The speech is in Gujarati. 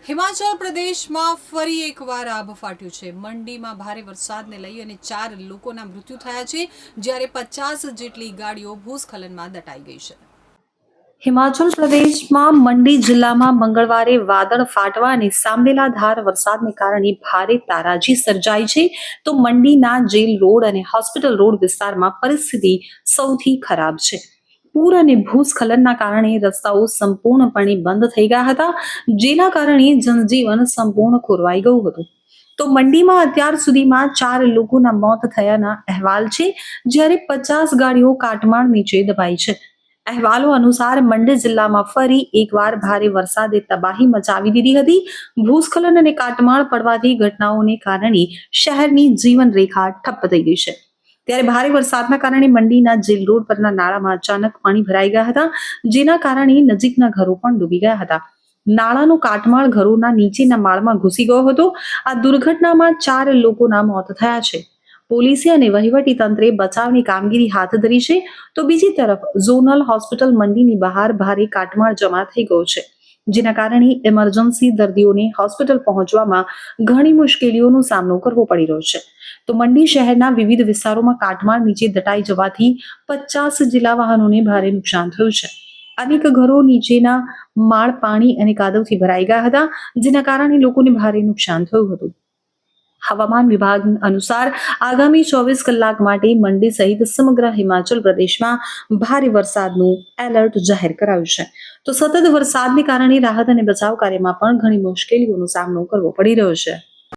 હિમાચલ પ્રદેશમાં ફરી એકવાર આભ ફાટ્યું છે। મંડીમાં ભારે વરસાદને લઈ અને 4 લોકોના મૃત્યુ થયા છે, જ્યારે 50 જેટલી ગાડીઓ ભૂસ્ખલનમાં દટાઈ ગઈ છે। હિમાચલ પ્રદેશમાં મંડી જિલ્લામાં મંગળવારે વાદળ ફાટવા અને સાંબેલાધાર વરસાદને કારણે ભારે તારાજી સર્જાઈ છે, તો મંડીના જેલ રોડ અને હોસ્પિટલ રોડ વિસ્તારમાં પરિસ્થિતિ સૌથી ખરાબ છે। પૂર અને ભૂસ્ખલનના કારણે રસ્તાઓ સંપૂર્ણપણે બંધ થઈ ગયા હતા, જેના કારણે જનજીવન સંપૂર્ણ ખોરવાઈ ગયું હતું। તો મંડીમાં અત્યાર સુધીમાં 4 લોકોના મોત થયાના અહેવાલ છે, જ્યારે 50 ગાડીઓ કાટમાળ નીચે દબાઈ છે। અહેવાલો અનુસાર મંડી જિલ્લામાં ફરી એકવાર ભારે વરસાદે તબાહી મચાવી દીધી હતી। ભૂસ્ખલન અને કાટમાળ પડવાથી ઘટનાઓને કારણે શહેરની જીવનરેખા ઠપ્પ થઈ ગઈ છે। ત્યારે ભારે વરસાદના કારણે મંડીના જેલ રોડ પરના નાળામાં અચાનક પાણી ભરાઈ ગયા હતા, જેના કારણે નજીકના ઘરો પણ ડૂબી ગયા હતા। નાળાનો કાટમાળ ઘરોના નીચેના માળમાં ઘૂસી ગયો હતો। આ દુર્ઘટનામાં 4 લોકોના મોત થયા છે। પોલીસે અને વહીવટી તંત્રે બચાવની કામગીરી હાથ ધરી છે, તો બીજી તરફ ઝોનલ હોસ્પિટલ મંડીની બહાર ભારે કાટમાળ જમા થઈ ગયો છે, જેના કારણે ઇમરજન્સી દર્દીઓને હોસ્પિટલ પહોંચવામાં ઘણી મુશ્કેલીઓનો સામનો કરવો પડી રહ્યો છે। તો મંડી શહેરના વિવિધ વિસ્તારોમાં કાટમાળ નીચે દટાઈ જવાથી 50 જેટલા વાહનોને ભારે નુકસાન થયું છે। અનેક ઘરો નીચેના માળ પાણી અને કાદવથી ભરાઈ ગયા હતા, જેના કારણે લોકોને ભારે નુકસાન થયું હતું। હવામાન વિભાગ અનુસાર આગામી 24 કલાક માટે મંડી સહિત સમગ્ર હિમાચલ પ્રદેશમાં ભારે વરસાદનું એલર્ટ જાહેર કરાયું છે। તો સતત વરસાદને કારણે રાહત અને બચાવ કાર્યમાં પણ ઘણી મુશ્કેલીઓનો સામનો કરવો પડી રહ્યો છે।